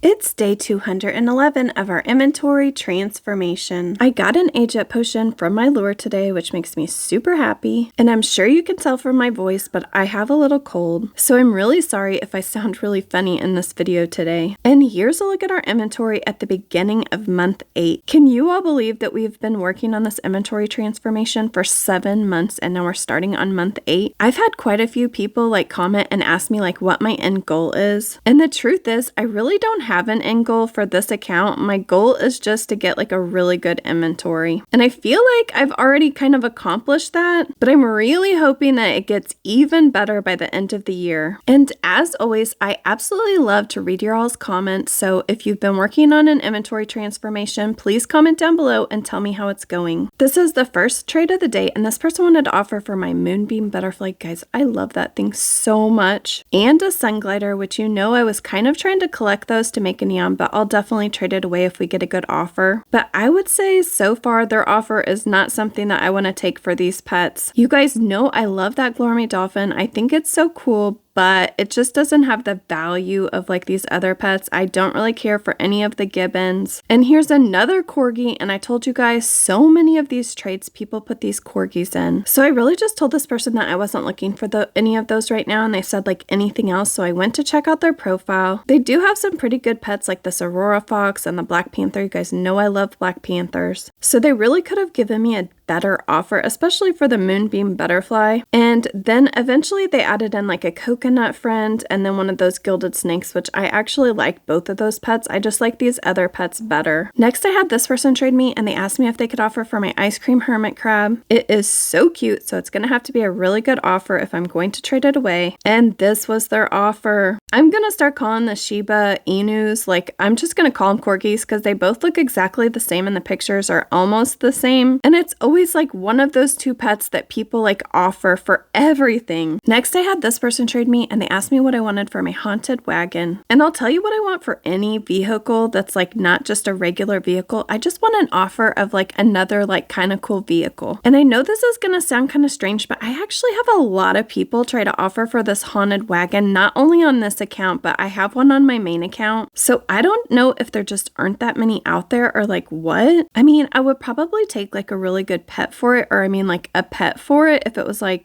It's day 211 of our inventory transformation. I got an age-up potion from my lure today, which makes me super happy. And I'm sure you can tell from my voice, but I have a little cold. So I'm really sorry if I sound really funny in this video today. And here's a look at our inventory at the beginning of month 8. Can you all believe that we've been working on this inventory transformation for 7 months and now we're starting on month 8? I've had quite a few people comment and ask me what my end goal is. And the truth is, I really don't have an end goal for this account. My goal is just to get a really good inventory. And I feel like I've already kind of accomplished that, but I'm really hoping that it gets even better by the end of the year. And as always, I absolutely love to read your all's comments. So if you've been working on an inventory transformation, please comment down below and tell me how it's going. This is the first trade of the day, and this person wanted to offer for my moonbeam butterfly. Guys, I love that thing so much. And a sun glider, which I was kind of trying to collect those to make a neon, but I'll definitely trade it away if we get a good offer. But I would say so far their offer is not something that I want to take for these pets. You guys know I love that Gloramy dolphin. I think it's so cool, but it just doesn't have the value of these other pets. I don't really care for any of the gibbons. And here's another corgi, and I told you guys so many of these trades people put these corgis in. So I really just told this person that I wasn't looking for any of those right now, and they said anything else, so I went to check out their profile. They do have some pretty good pets like this Aurora fox and the Black Panther. You guys know I love Black Panthers. So they really could have given me a better offer, especially for the moonbeam butterfly. And then eventually they added in a coconut friend and then one of those gilded snakes, which I actually like both of those pets. I just like these other pets better. Next, I had this person trade me, and they asked me if they could offer for my ice cream hermit crab. It is so cute, so it's gonna have to be a really good offer if I'm going to trade it away. And this was their offer. I'm gonna start calling the Shiba Inus, I'm just gonna call them corgis because they both look exactly the same in the pictures, or almost the same. And it's always one of those two pets that people offer for everything. Next, I had this person trade me, and they asked me what I wanted for my haunted wagon. And I'll tell you what I want for any vehicle that's not just a regular vehicle. I just want an offer of another kind of cool vehicle. And I know this is gonna sound kind of strange, but I actually have a lot of people try to offer for this haunted wagon, not only on this account, but I have one on my main account. So I don't know if there just aren't that many out there, or what. I mean, I would probably take a really good pet for it, or a pet for it if it was I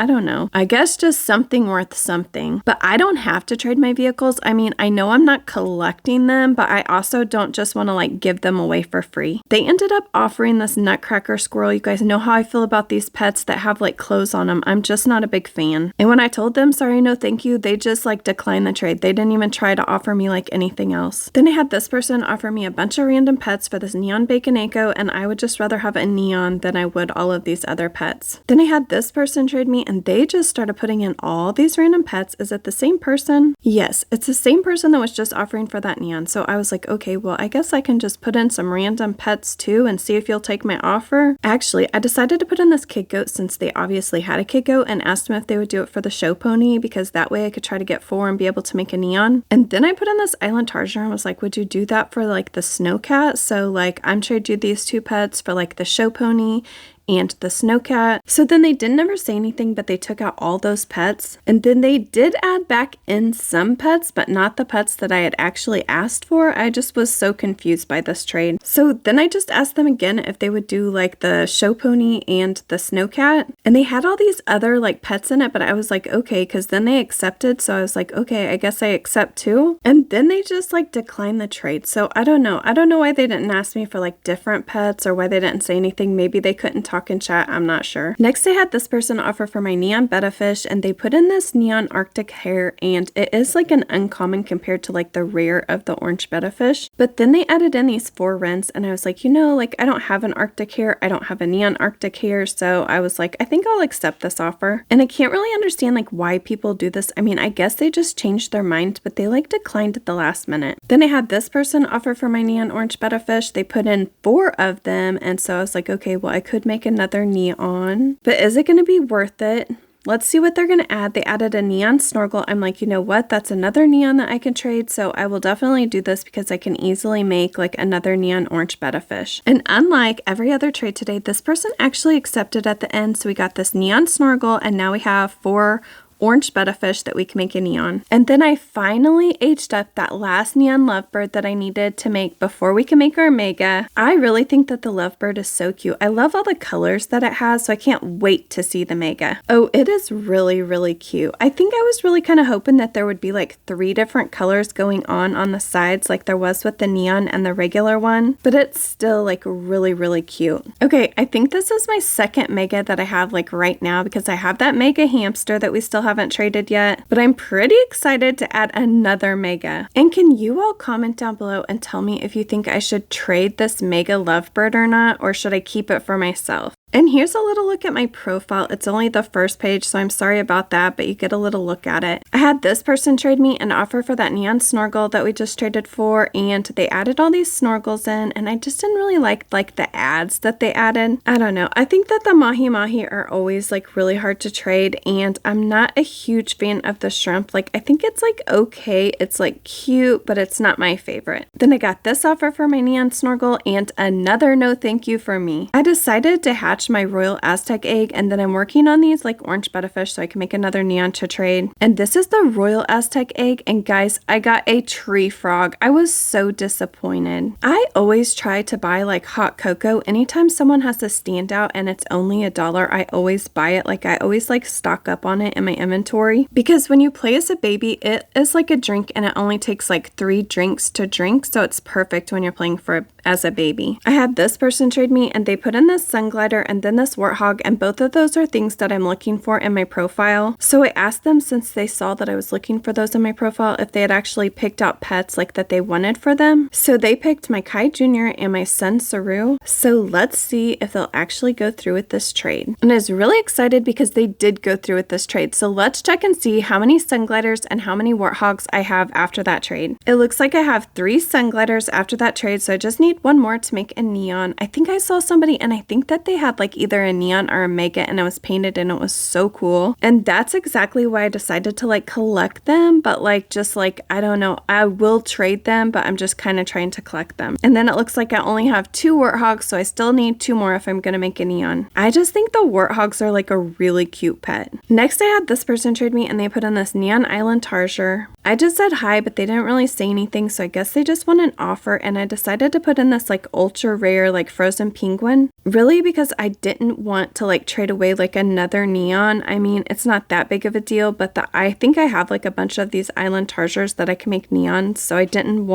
don't know. I guess just something worth something. But I don't have to trade my vehicles. I mean, I know I'm not collecting them, but I also don't just want to give them away for free. They ended up offering this nutcracker squirrel. You guys know how I feel about these pets that have clothes on them. I'm just not a big fan. And when I told them sorry, no thank you, they just declined the trade. They didn't even try to offer me anything else. Then I had this person offer me a bunch of random pets for this neon bacon echo, and I would just rather have a neon than I would all of these other pets. Then I had this person trade me, and they just started putting in all these random pets. Is it the same person? Yes, it's the same person that was just offering for that neon. So I was okay, well, I guess I can just put in some random pets too and see if you'll take my offer. Actually, I decided to put in this kid goat since they obviously had a kid goat, and asked them if they would do it for the show pony, because that way I could try to get 4 and be able to make a neon. And then I put in this island Tarzan and was would you do that for the snow cat? So I'm trading you these 2 pets for the show pony and the snowcat. So then they didn't ever say anything, but they took out all those pets. And then they did add back in some pets, but not the pets that I had actually asked for. I just was so confused by this trade. So then I just asked them again if they would do the show pony and the snowcat. And they had all these other pets in it, but I was okay, because then they accepted. So I was okay, I guess I accept too. And then they just declined the trade. So I don't know. I don't know why they didn't ask me for different pets, or why they didn't say anything. Maybe they couldn't talk in chat, I'm not sure. Next, I had this person offer for my neon betta fish, and they put in this neon Arctic hare, and it is an uncommon compared to the rare of the orange betta fish. But then they added in these 4 wrens, and I was I don't have an Arctic hare, I don't have a neon Arctic hare, so I was I think I'll accept this offer. And I can't really understand why people do this. I mean, I guess they just changed their mind, but they declined at the last minute. Then I had this person offer for my neon orange betta fish. They put in 4 of them, and so I was okay, well, I could make another neon, but is it going to be worth it? Let's see what they're going to add. They added a neon snorkel. I'm you know what? That's another neon that I can trade. So I will definitely do this because I can easily make another neon orange betta fish. And unlike every other trade today, this person actually accepted at the end. So we got this neon snorkel, and now we have 4 orange butterfish that we can make a neon. And then I finally aged up that last neon lovebird that I needed to make before we can make our mega. I really think that the lovebird is so cute. I love all the colors that it has, so I can't wait to see the mega. Oh, it is really, really cute. I think I was really kind of hoping that there would be like 3 different colors going on the sides like there was with the neon and the regular one, but it's still like really, really cute. Okay, I think this is my second mega that I have like right now because I have that mega hamster that we still haven't traded yet, but I'm pretty excited to add another mega. And can you all comment down below and tell me if you think I should trade this mega lovebird or not, or should I keep it for myself? And here's a little look at my profile. It's only the first page, so I'm sorry about that, but you get a little look at it. I had this person trade me an offer for that neon snorkel that we just traded for, and they added all these snorkels in, and I just didn't really like the ads that they added. I don't know. I think that the mahi-mahi are always like really hard to trade, and I'm not a huge fan of the shrimp. Like, I think it's like okay, it's like cute, but it's not my favorite. Then I got this offer for my neon snorkel and another no thank you for me. I decided to hatch my royal Aztec egg, and then I'm working on these like orange butterfish so I can make another neon to trade. And this is the royal Aztec egg, and guys, I got a tree frog. I was so disappointed. I always try to buy like hot cocoa anytime someone has a standout and it's only $1. I always buy it. Like, I always like stock up on it in my inventory, because when you play as a baby, it is like a drink and it only takes like 3 drinks to drink, so it's perfect when you're playing as a baby. I had this person trade me, and they put in this sun glider and then this warthog, and both of those are things that I'm looking for in my profile. So I asked them, since they saw that I was looking for those in my profile, if they had actually picked out pets like that they wanted for them. So they picked my Kai Jr. and my son Saru. So let's see if they'll actually go through with this trade. And I was really excited because they did go through with this trade. So let's check and see how many sun gliders and how many warthogs I have after that trade. It looks like I have 3 sun gliders after that trade, so I just need 1 more to make a neon. I think I saw somebody, and I think that they had like either a neon or a mega, and it was painted, and it was so cool. And that's exactly why I decided to like collect them, but like just like, I don't know, I will trade them, but I'm just kind of trying to collect them. And then it looks like I only have 2 warthogs, so I still need 2 more if I'm gonna make a neon. I just think the warthogs are like a really cute pet. Next, I had this person trade me, and they put in this neon island tarsier. I just said hi, but they didn't really say anything, so I guess they just want an offer, and I decided to put in this like ultra rare like frozen penguin, really because I didn't want to like trade away like another neon. I mean, it's not that big of a deal, but I think I have like a bunch of these island tarsiers that I can make neons, so I didn't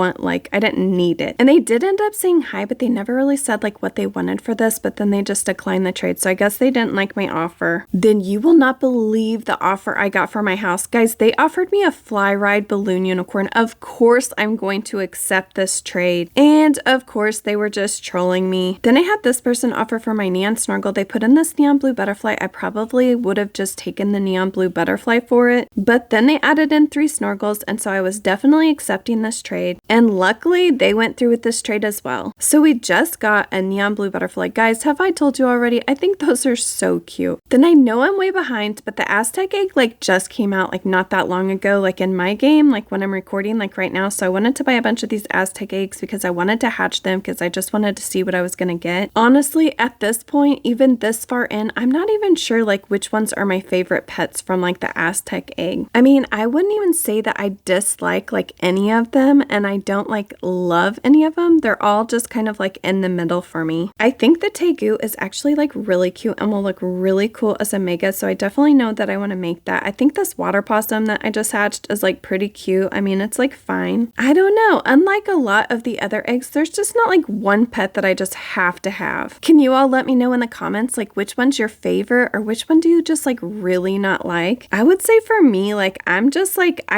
need it. And they did end up saying hi, but they never really said like what they wanted for this, but then they just declined the trade, so I guess they didn't like my offer. Then you will not believe the offer I got for my house. Guys, they offered me a fly ride balloon unicorn. Of course I'm going to accept this trade, and of course they were just trolling me. Then I had this person offer for my neon snorkel. They put in this neon blue butterfly. I probably would have just taken the neon blue butterfly for it, but then they added in 3 snorkels, and so I was definitely accepting this trade, and luckily they went through with this trade as well. So we just got a neon blue butterfly. Guys, have I told you already? I think those are so cute. Then I know I'm way behind, but the Aztec egg like just came out like not that long ago, like in my game, like when I'm recording like right now. So I wanted to buy a bunch of these Aztec eggs because I wanted to hatch them, because I just wanted to see what I was gonna get. Honestly, at this point, even this far in, I'm not even sure like which ones are my favorite pets from like the Aztec egg. I mean, I wouldn't even say that I dislike like any of them, and I don't like love any of them. They're all just kind of like in the middle for me. I think the Tegu is actually like really cute and will look really cool as a mega, so I definitely know that I want to make that. I think this water possum that I just hatched is like pretty cute. I mean, it's like fine. I don't know. Unlike a lot of the other eggs, there's just not like one pet that I just have to have. Can you all let me know in the comments like which one's your favorite, or which one do you just like really not like? I would say for me, like I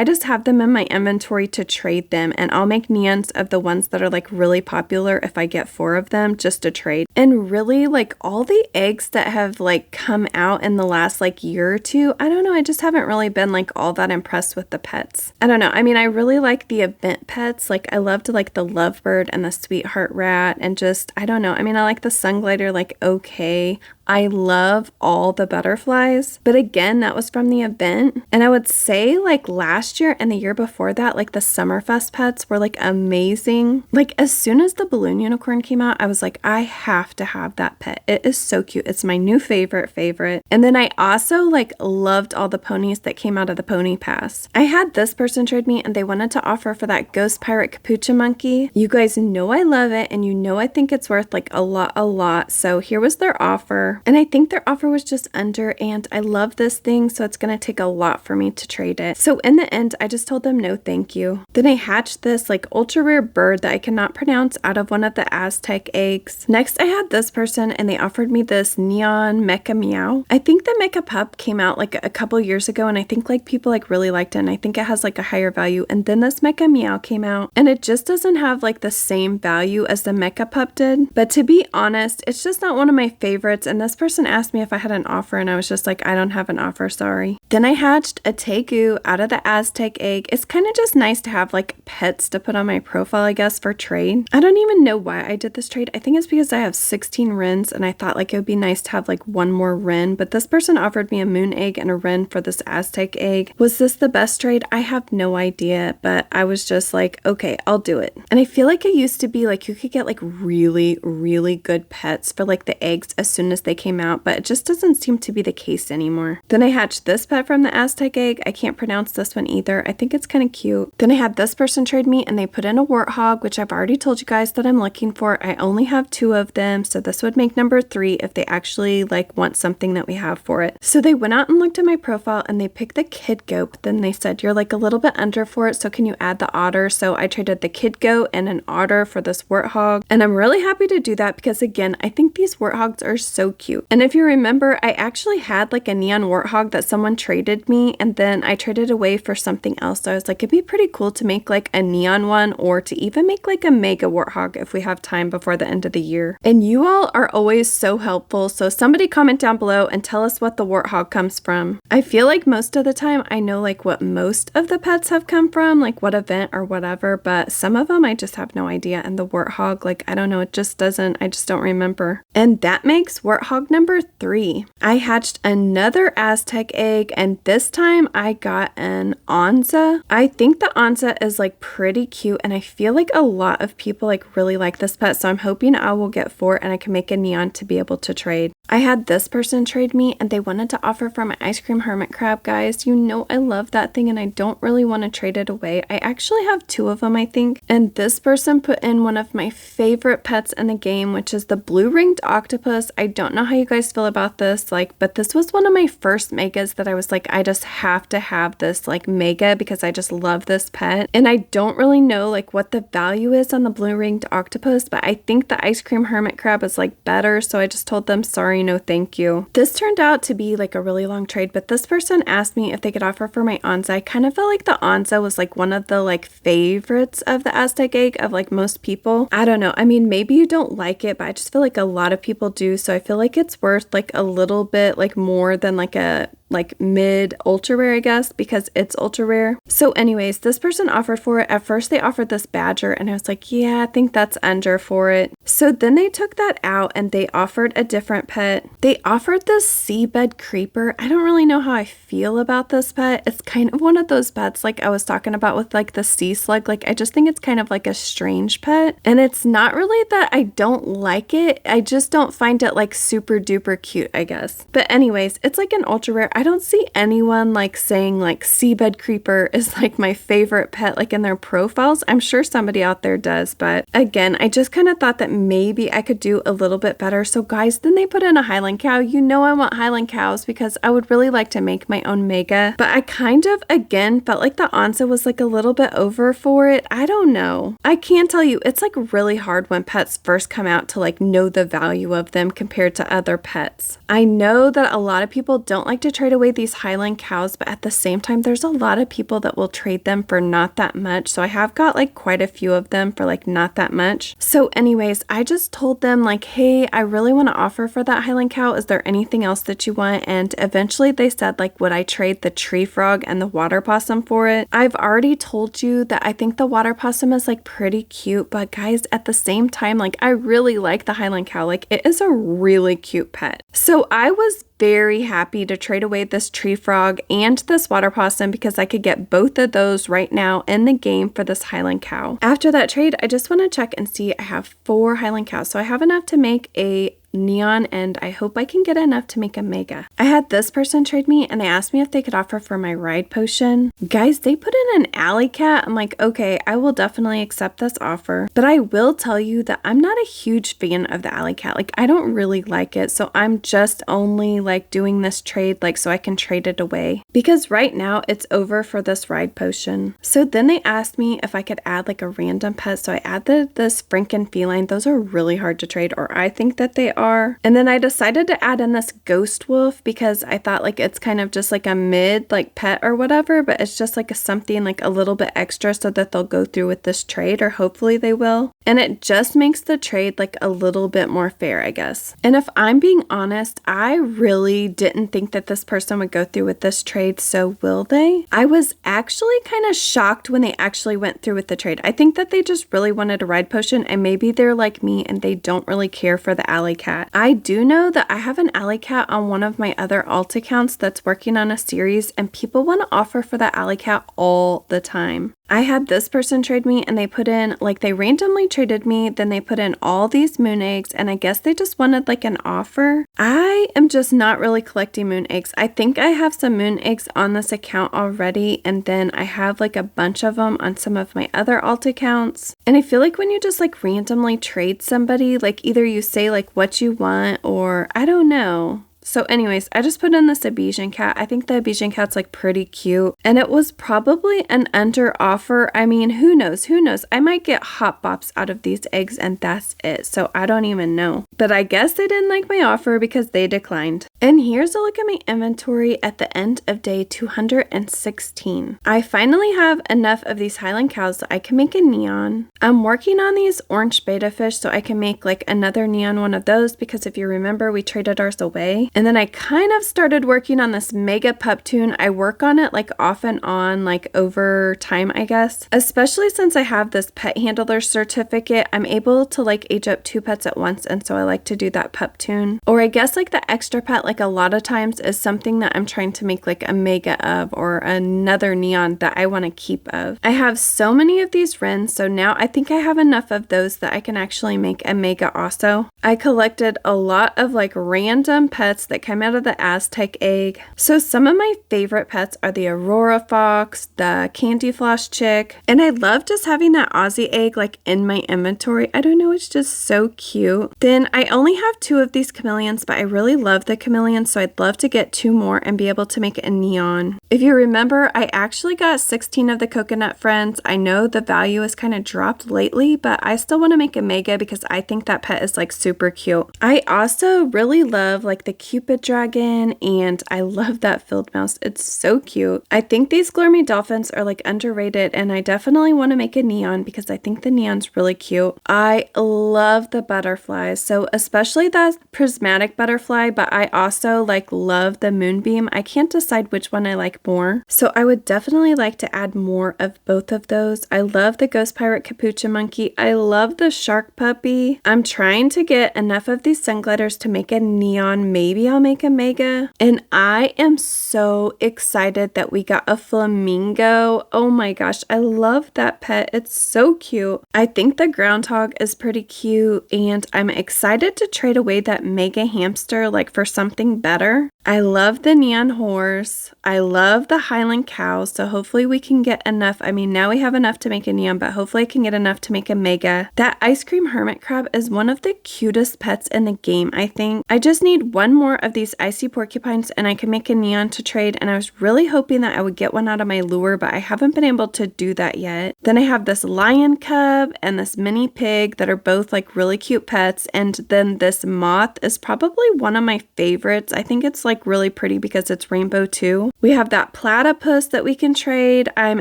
just have them in my inventory to trade them, and I'll make neons of the ones that are like really popular if I get 4 of them just to trade. And really, like all the eggs that have like come out in the last like year or 2, I don't know, I just haven't really been like all that impressed with the pets. I don't know. I mean, I really like the event pets. Like I loved like the lovebird and the sweetheart rat, and just, I don't know. I mean, I like the sun glider, like okay. I love all the butterflies, but again, that was from the event. And I would say like last year and the year before that, like the Summerfest pets were like amazing. Like as soon as the balloon unicorn came out, I was like, I have to have that pet. It is so cute. It's my new favorite. And then I also like loved all the ponies that came out of the pony pass. I had this person trade me and they wanted to offer for that ghost pirate capuchin monkey. You guys know I love it and you know I think it's worth like a lot. So here was their offer. And I think their offer was just under, and I love this thing, so it's going to take a lot for me to trade it. So in the end, I just told them no thank you. Then I hatched this like ultra rare bird that I cannot pronounce out of one of the Aztec eggs. Next, I had this person and they offered me this neon mecha meow. I think the mecha pup came out like a couple years ago, and I think like people like really liked it, and I think it has like a higher value. And then this mecha meow came out and it just doesn't have like the same value as the mecha pup did. But to be honest, it's just not one of my favorites, and this person asked me if I had an offer and I was just like, I don't have an offer, sorry. Then I hatched a tegu out of the Aztec egg. It's kind of just nice to have like pets to put on my profile, I guess, for trade. I don't even know why I did this trade. I think it's because I have 16 wrens and I thought like it would be nice to have like one more wren, but this person offered me a moon egg and a wren for this Aztec egg. Was this the best trade? I have no idea, but I was just like, okay, I'll do it. And I feel like it used to be like you could get like really good pets for like the eggs as soon as they came out, but it just doesn't seem to be the case anymore. Then I hatched this pet from the Aztec egg. I can't pronounce this one either. I think it's kind of cute. Then I had this person trade me and they put in a warthog, which I've already told you guys that I'm looking for. I only have 2 of them, so this would make number 3 if they actually like want something that we have for it. So they went out and looked at my profile and they picked the kid goat, but then they said you're like a little bit under for it, so can you add the otter? So I traded the kid goat and an otter for this warthog, and I'm really happy to do that because again, I think these warthogs are so cute. And if you remember, I actually had like a neon warthog that someone traded me, and then I traded away for something else. So I was like, it'd be pretty cool to make like a neon one, or to even make like a mega warthog if we have time before the end of the year. And you all are always so helpful, so somebody comment down below and tell us what the warthog comes from. I feel like most of the time I know like what most of the pets have come from, like what event or whatever, but some of them I just have no idea. And the warthog, like I don't know, it just doesn't, I just don't remember. And that makes warthog number 3. I hatched another Aztec egg, and this time I got an Onza. I think the Onza is like pretty cute, and I feel like a lot of people like really like this pet, so I'm hoping I will get 4 and I can make a neon to be able to trade. I had this person trade me and they wanted to offer for my ice cream hermit crab, guys. You know I love that thing and I don't really want to trade it away. I actually have 2 of them, I think. And this person put in one of my favorite pets in the game, which is the blue ringed octopus. I don't know how you guys feel about this, like, but this was one of my first megas that I was like, I just have to have this like mega because I just love this pet. And I don't really know like what the value is on the blue ringed octopus, but I think the ice cream hermit crab is like better, so I just told them sorry, no thank you. This turned out to be like a really long trade, but this person asked me if they could offer for my Onza. I kind of felt like the Onza was like one of the like favorites of the Aztec egg of like most people. I don't know, I mean maybe you don't like it, but I just feel like a lot of people do, so I feel like it's worth like a little bit like more than like a like mid ultra rare, I guess, because it's ultra rare. So anyways, this person offered for it. At first they offered this badger and I was like, yeah, I think that's under for it. So then they took that out and they offered a different pet. They offered this seabed creeper. I don't really know how I feel about this pet. It's kind of one of those pets like I was talking about with like the sea slug. Like I just think it's kind of like a strange pet, and it's not really that I don't like it, I just don't find it like super duper cute, I guess. But anyways, it's like an ultra rare. I don't see anyone like saying like seabed creeper is like my favorite pet like in their profiles. I'm sure somebody out there does, but again, I just kind of thought that maybe I could do a little bit better. So guys, then they put in a Highland cow. You know I want Highland cows because I would really like to make my own mega, but I kind of again felt like the Onza was like a little bit over for it. I don't know. I can tell you it's like really hard when pets first come out to like know the value of them compared to other pets. I know that a lot of people don't like to trade trade away these Highland cows, but at the same time, there's a lot of people that will trade them for not that much. So I have got like quite a few of them for like not that much. So anyways, I just told them like, hey, I really want to offer for that Highland cow. Is there anything else that you want? And eventually they said like, would I trade the tree frog and the water possum for it? I've already told you that I think the water possum is like pretty cute, but guys, at the same time, like I really like the Highland cow. Like it is a really cute pet. So I was very happy to trade away this tree frog and this water possum because I could get both of those right now in the game for this Highland cow. After that trade, I just want to check and see. I have 4 Highland cows, so I have enough to make a neon, and I hope I can get enough to make a mega. I had this person trade me and they asked me if they could offer for my ride potion. Guys, they put in an alley cat. I'm like, okay, I will definitely accept this offer, but I will tell you that I'm not a huge fan of the alley cat. Like I don't really like it, so I'm just only like doing this trade like so I can trade it away because right now it's over for this ride potion. So then they asked me if I could add like a random pet, so I added this Franken feline. Those are really hard to trade, or I think that they are. And then I decided to add in this ghost wolf because I thought like it's kind of just like a mid like pet or whatever, but it's just like something like a little bit extra so that they'll go through with this trade, or hopefully they will. And it just makes the trade like a little bit more fair, I guess. And if I'm being honest, I really didn't think that this person would go through with this trade, so will they? I was actually kind of shocked when they actually went through with the trade. I think that they just really wanted a ride potion, and maybe they're like me and they don't really care for the alley cat. I do know that I have an alley cat on one of my other alt accounts that's working on a series, and people want to offer for that alley cat all the time. I had this person trade me and they put in, like they randomly traded me, then they put in all these moon eggs, and I guess they just wanted like an offer. I am just not really collecting moon eggs. I think I have some moon eggs on this account already, and then I have like a bunch of them on some of my other alt accounts. And I feel like when you just like randomly trade somebody, like either you say like what you want, or I don't know. So anyways, I just put in this Abesian cat. I think the Abesian cat's like pretty cute, and it was probably an under offer. I mean, who knows? Who knows? I might get hot bops out of these eggs and that's it. So I don't even know. But I guess they didn't like my offer because they declined. And here's a look at my inventory at the end of day 216. I finally have enough of these Highland cows that I can make a neon. I'm working on these orange beta fish so I can make like another neon one of those because if you remember, we traded ours away. And then I kind of started working on this mega pup tune. I work on it like off and on, like over time, I guess. Especially since I have this pet handler certificate, I'm able to like age up 2 pets at once. And so I like to do that pup tune. Or I guess like the extra pet, like a lot of times is something that I'm trying to make like a mega of, or another neon that I want to keep of. I have so many of these wrens, so now I think I have enough of those that I can actually make a mega also. I collected a lot of like random pets that come out of the Aztec egg. So some of my favorite pets are the Aurora fox, the candy floss chick, and I love just having that Aussie egg like in my inventory. I don't know, it's just so cute. Then I only have 2 of these chameleons, but I really love the chameleons, so I'd love to get 2 more and be able to make a neon. If you remember, I actually got 16 of the coconut friends. I know the value has kind of dropped lately, but I still want to make a mega because I think that pet is like super cute. I also really love like the Cupid dragon, and I love that field mouse. It's so cute. I think these Glurmy dolphins are like underrated, and I definitely want to make a neon because I think the neon's really cute. I love the butterflies, so especially that prismatic butterfly, but I also like love the moonbeam. I can't decide which one I like more, so I would definitely like to add more of both of those. I love the ghost pirate capuchin monkey. I love the shark puppy. I'm trying to get enough of these sun gliders to make a neon. Maybe I'll make a mega. And I am so excited that we got a flamingo. Oh my gosh, I love that pet. It's so cute. I think the groundhog is pretty cute, and I'm excited to trade away that mega hamster like for something better. I love the neon horse. I love the Highland cow, so hopefully we can get enough. I mean, now we have enough to make a neon, but hopefully I can get enough to make a mega. That ice cream hermit crab is one of the cutest pets in the game, I think. I just need 1 more of these icy porcupines and I can make a neon to trade, and I was really hoping that I would get one out of my lure, but I haven't been able to do that yet. Then I have this lion cub and this mini pig that are both like really cute pets, and then this moth is probably one of my favorites. I think it's like like really pretty because it's rainbow too. We have that platypus that we can trade. I'm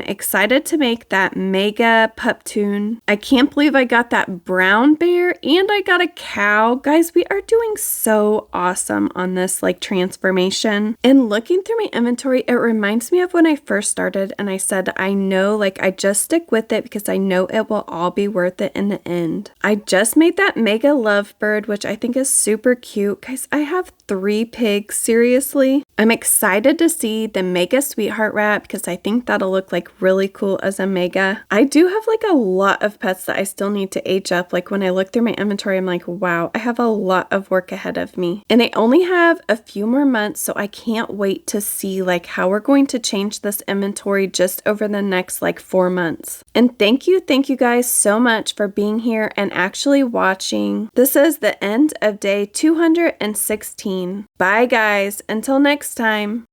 excited to make that mega puptoon. I can't believe I got that brown bear and I got a cow. Guys, we are doing so awesome on this like transformation. And looking through my inventory, it reminds me of when I first started and I said, I know, like I just stick with it because I know it will all be worth it in the end. I just made that mega lovebird, which I think is super cute. Guys, I have 3 pigs, seriously. I'm excited to see the mega sweetheart rat because I think that'll look like really cool as a mega. I do have like a lot of pets that I still need to age up. Like when I look through my inventory, I'm like, wow, I have a lot of work ahead of me. And I only have a few more months, so I can't wait to see like how we're going to change this inventory just over the next like 4 months. And thank you guys so much for being here and actually watching. This is the end of day 216. Bye guys, until next time.